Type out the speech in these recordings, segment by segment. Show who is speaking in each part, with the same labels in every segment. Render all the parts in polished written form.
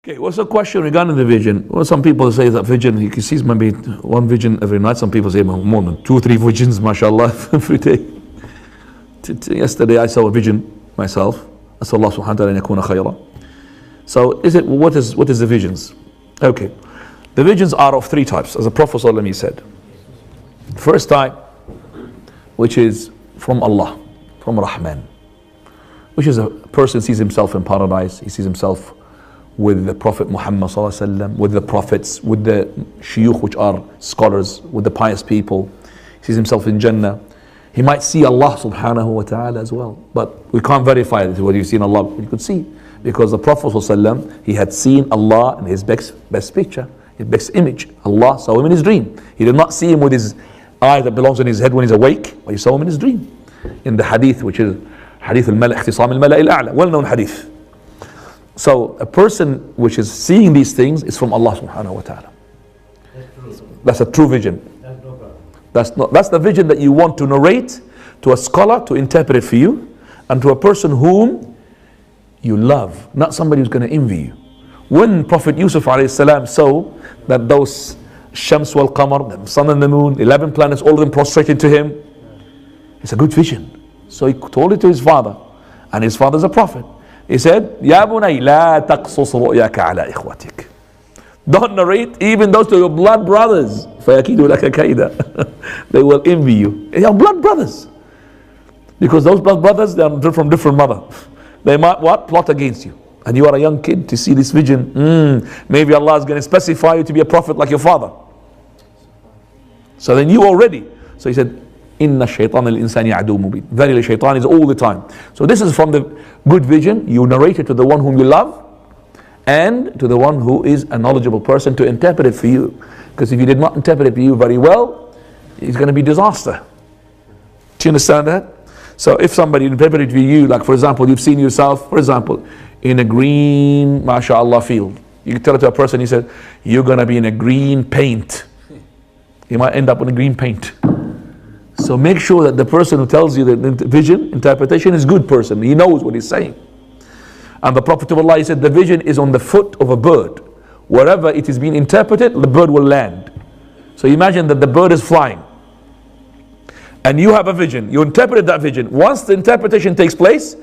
Speaker 1: Okay, what's the question regarding the vision? Well, some people say that vision, he sees maybe one vision every night. Some people say more than 2 or 3 visions, mashallah, every day. Yesterday I saw a vision myself. أسأل الله سبحانه وتعالى أن يكون خيرا. So what is the visions? Okay, the visions are of 3 types, as the Prophet ﷺ said. First type, which is from Allah, from Rahman, which is a person sees himself in paradise, he sees himself with the Prophet Muhammad ﷺ, with the prophets, with the shuyukh, which are scholars, with the pious people. He sees himself in Jannah. He might see Allah subhanahu wa ta'ala as well, but we can't verify that whether you've seen Allah. You could see, because the Prophet ﷺ, he had seen Allah in his best picture, his best image. Allah saw him in his dream. He did not see him with his eye that belongs in his head when he's awake, but he saw him in his dream. In the hadith, which is hadith al-mala' ikhtisam al-mala' al-a'la, well-known hadith. So a person which is seeing these things is from Allah subhanahu wa ta'ala. That's a true vision. That's the vision that you want to narrate to a scholar to interpret it for you, and to a person whom you love, not somebody who's going to envy you. When Prophet Yusuf alayhi salam saw that those Shams wal Qamar, the sun and the moon, 11 planets, all of them prostrated to him, it's a good vision. So he told it to his father, and his father's a prophet. He said, Ya bunay, la taqsus ru'yaka ala ikhwatik. Don't narrate even those to your blood brothers. فَيَكِيدُ لَكَ كَيْدًا. They will envy you. Your blood brothers. Because those blood brothers, they are from different mother. They might what? Plot against you. And you are a young kid to see this vision. Maybe Allah is going to specify you to be a prophet like your father. So then you already. So he said, Inna shaytan al-insani adu mubin. Verily shaitan is all the time. So this is from the good vision. You narrate it to the one whom you love, and to the one who is a knowledgeable person to interpret it for you. Because if you did not interpret it for you very well, it's going to be disaster. Do you understand that? So if somebody interpreted it for you, like for example, you've seen yourself, for example, in a green, mashallah, field. You tell it to a person, he said, you're going to be in a green paint. You might end up in a green paint. So make sure that the person who tells you the vision, interpretation, is a good person. He knows what he's saying. And the Prophet of Allah, he said, the vision is on the foot of a bird. Wherever it is being interpreted, the bird will land. So imagine that the bird is flying. And you have a vision. You interpreted that vision. Once the interpretation takes place,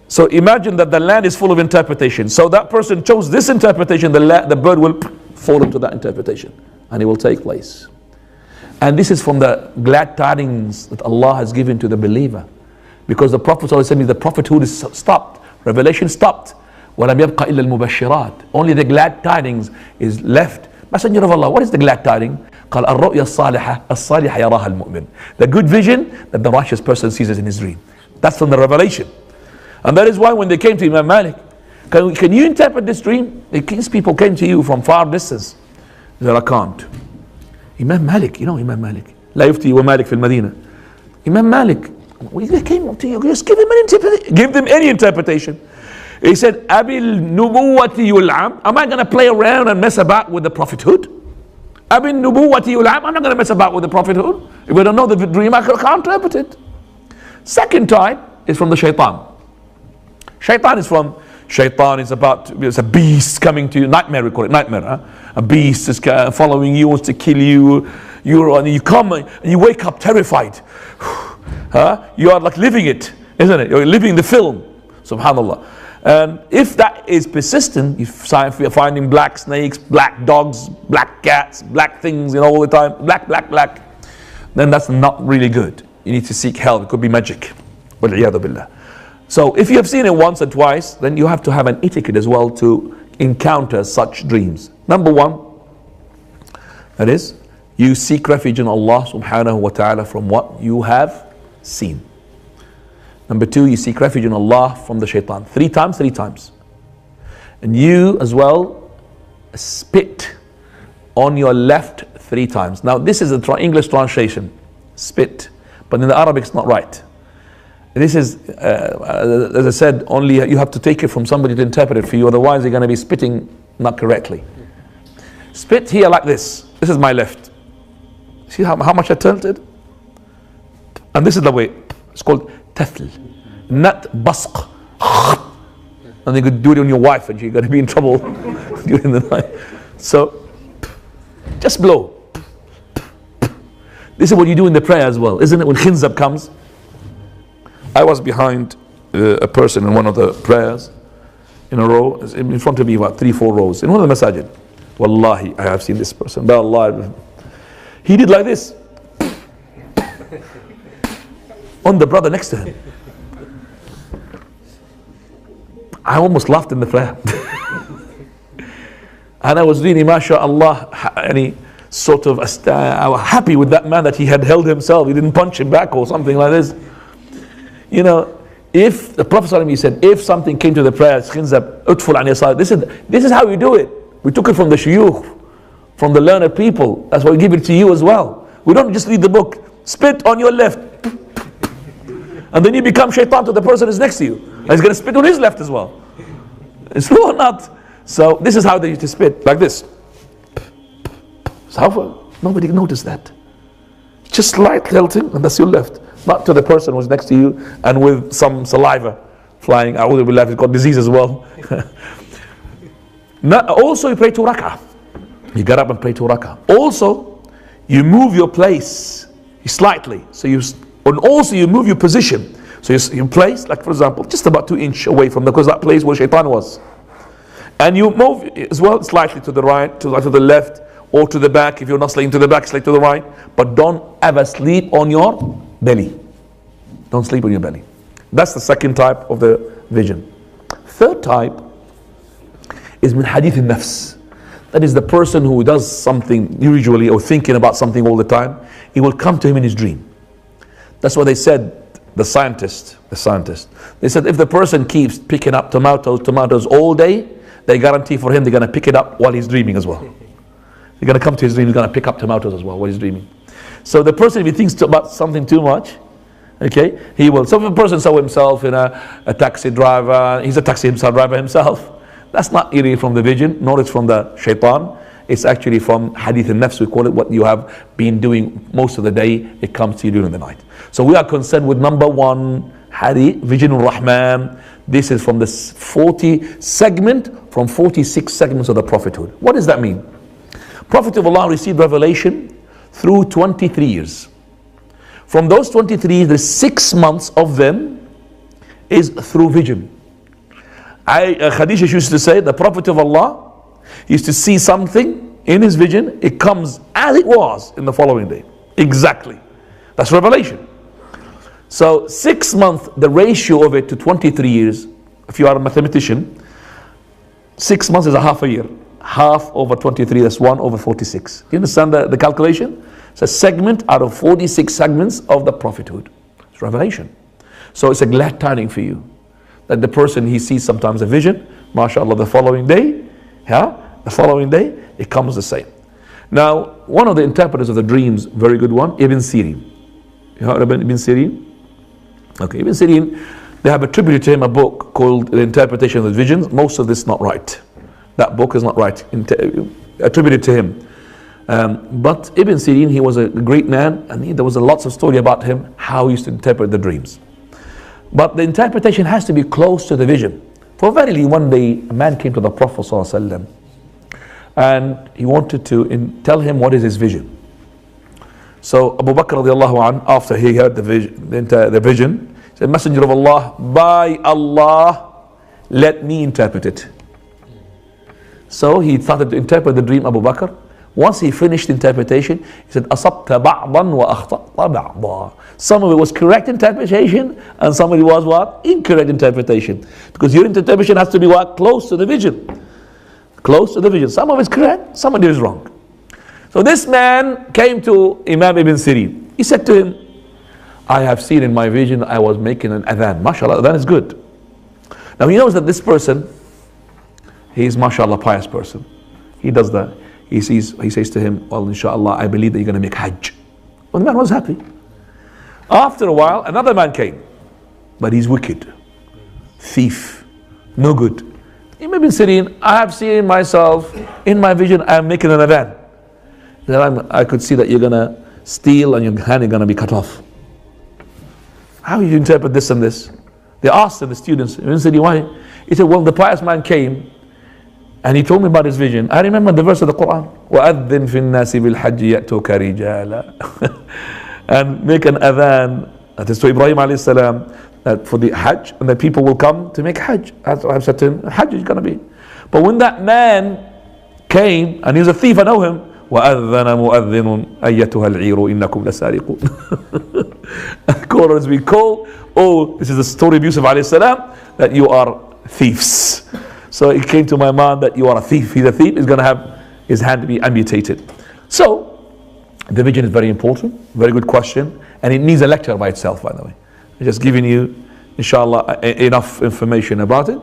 Speaker 1: so imagine that the land is full of interpretation. So that person chose this interpretation, the bird will fall into that interpretation. And it will take place. And this is from the glad tidings that Allah has given to the believer. Because the Prophet is the prophethood is stopped. Revelation stopped. وَلَمْ يَبْقَ إِلَّا الْمُبَشِّرَاتِ. Only the glad tidings is left. Messenger of Allah, what is the glad tidings? قال الرؤيا الصالحة يراها المؤمن. The good vision that the righteous person sees it in his dream. That's from the revelation. And that is why when they came to Imam Malik, can you interpret this dream? These people came to you from far distance. He said, I can't. Imam Malik, you know Imam Malik. لا يفتي ومالك في المدينة. Imam Malik, they came to you, just give him an interpretation. Give them any interpretation. He said, Abil nubuwati yul'am. Am I going to play around and mess about with the prophethood? Abil nubuwati yul'am. I'm not going to mess about with the prophethood. If I don't know the dream, I can't interpret it. Second type is from the shaitan. Shaitan is about, it's a beast coming to you. Nightmare, we call it, nightmare. Huh? A beast is following you, wants to kill you. And you come and you wake up terrified. Huh? You are like living it, isn't it? You're living the film. Subhanallah. And if that is persistent, you're finding black snakes, black dogs, black cats, black things, all the time, black, then that's not really good. You need to seek help. It could be magic. Wal-'iyadhu billah. So if you have seen it once or twice, then you have to have an etiquette as well to encounter such dreams. Number 1, that is, you seek refuge in Allah subhanahu wa ta'ala from what you have seen. Number 2, you seek refuge in Allah from the shaitan. 3 times. And you as well spit on your left 3 times. Now this is the English translation, spit, but in the Arabic it's not right. This is, as I said, only you have to take it from somebody to interpret it for you, otherwise you're going to be spitting not correctly. Spit here like this. This is my left. See how much I tilted? And this is the way. It's called tafl, not basq. And you could do it on your wife and you're going to be in trouble. during the night. So, just blow. This is what you do in the prayer as well, isn't it? When khinzab comes, I was behind a person in one of the prayers in a row, in front of me about 3-4 rows, in one of the masajid. Wallahi, I have seen this person. By Allah, he did like this on the brother next to him. I almost laughed in the prayer. And I was really, mashallah, any sort of I was happy with that man that he had held himself. He didn't punch him back or something like this. You know, if the Prophet ﷺ said, if something came to the prayer, khinzab, utful an yasar, this is how we do it. We took it from the shuyukh, from the learned people. That's why we give it to you as well. We don't just read the book, spit on your left. And then you become shaitan to the person who's next to you. And he's going to spit on his left as well. It's true or not? So this is how they used to spit, like this. So how nobody noticed that. Just slight tilting, and that's your left. Not to the person who's next to you and with some saliva flying. A'udhu billah, he's got disease as well. Also, you pray 2 rak'ah. You get up and pray 2 rak'ah. Also, you move your place slightly. So and also you move your position. So you place, like for example, just about 2 inches away from because that place where shaitan was. And you move as well slightly to the right, to the left, or to the back. If you're not sleeping to the back, sleep to the right. But don't ever sleep on your belly. Don't sleep on your belly. That's the second type of the vision. Third type is min hadith al-nafs. That is the person who does something usually or thinking about something all the time. It will come to him in his dream. That's what they said, the scientist. They said if the person keeps picking up tomatoes all day, they guarantee for him they're going to pick it up while he's dreaming as well. They're going to come to his dream, he's going to pick up tomatoes as well while he's dreaming. So the person, if he thinks about something too much, okay, he will. So if a person saw himself in a taxi driver, he's a taxi driver himself. That's not really from the vision, nor it's from the shaitan. It's actually from hadith al-nafs, we call it, what you have been doing most of the day, it comes to you during the night. So we are concerned with number 1, hadith, vision al-Rahman. This is from the 46 segments of the prophethood. What does that mean? Prophet of Allah received revelation through 23 years. From those 23, the 6 months of them is through vision. Khadija used to say, the Prophet of Allah used to see something in his vision, it comes as it was in the following day. Exactly. That's revelation. So 6 months, the ratio of it to 23 years, if you are a mathematician, 6 months is a half a year. Half over 23, that's 1 over 46. You understand the calculation? It's a segment out of 46 segments of the prophethood. It's revelation. So it's a glad tidings for you that the person, he sees sometimes a vision, mashallah, the following day, it comes the same. Now, one of the interpreters of the dreams, very good one, Ibn Sirin. You heard of Ibn Sirin? Okay, Ibn Sirin, they have attributed to him a book called The Interpretation of the Visions. Most of this is not right. That book is not right, attributed to him. But Ibn Sirin, he was a great man, and there was a lots of story about him, how he used to interpret the dreams. But the interpretation has to be close to the vision. For verily, one day, a man came to the Prophet ﷺ, and he wanted to tell him what is his vision. So Abu Bakr radiallahu anh, after he heard the vision, said, Messenger of Allah, by Allah, let me interpret it. So he started to interpret the dream, Abu Bakr. Once he finished interpretation, he said, أَصَبْتَ بَعْضًا وَأَخْطَأْتَ بَعْضًا. Some of it was correct interpretation, and some of it was what? Incorrect interpretation. Because your interpretation has to be what? Close to the vision. Close to the vision. Some of it's correct, some of it is wrong. So this man came to Imam Ibn Sirin. He said to him, I have seen in my vision, I was making an adhan. MashaAllah, adhan is good. Now he knows that this person, he is mashallah pious person. He does that. He says to him, well, inshallah, I believe that you're going to make hajj. Well, the man was happy. After a while, another man came. But he's wicked. Thief. No good. Imam Ibn Sirin, I have seen myself, in my vision, I am making an adhan. Then I could see that you're going to steal and your hand is going to be cut off. How do you interpret this and this? They asked the students, Ibn Sirin, why? He said, well, the pious man came And he told me about his vision. I remember the verse of the Quran. وَأَذِّن فِي النَّاسِ بِالْحَجِّ يَأْتُوكَ رِجَالًا. And make an adhan. That is to Ibrahim alayhi salam, that for the Hajj, and that people will come to make Hajj. That's what I've said to him. Hajj is going to be. But when that man came, and he was a thief, I know him. وَأَذَّنَ مُؤَذِّنٌ أَيَّتُهَا الْعِيرُ إِنَّكُمْ لَسَارِقُونَ. Callers we call, oh, this is the story of Yusuf alayhi salam, that you are thieves. So it came to my mind that you are a thief. He's a thief, he's going to have his hand to be amputated. So, the vision is very important, very good question, and it needs a lecture by itself, by the way. I'm just giving you, inshallah, enough information about it.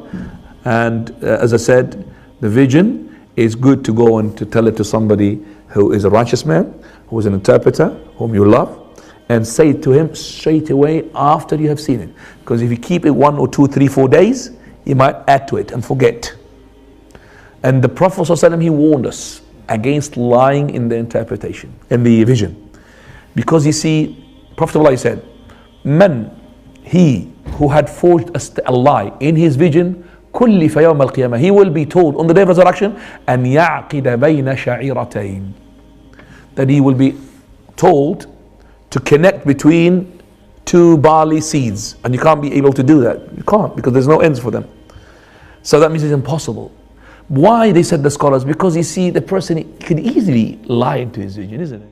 Speaker 1: And as I said, the vision is good to go and to tell it to somebody who is a righteous man, who is an interpreter, whom you love, and say it to him straight away after you have seen it. Because if you keep it 1 or 2, 3, 4 days, you might add to it and forget. And the Prophet ﷺ, he warned us against lying in the interpretation, in the vision. Because you see, Prophet ﷺ said, Man, he who had forged a lie in his vision, كُلِّفَ يَوْمَ الْقِيَامَةِ, he will be told on the day of resurrection, أَنْ يَعْقِدَ بَيْنَ شَعِيرَتَيْن, that he will be told to connect between 2 barley seeds, and you can't be able to do that. You can't, because there's no ends for them. So that means it's impossible. Why, they said the scholars? Because you see, the person could easily lie into his vision, isn't it?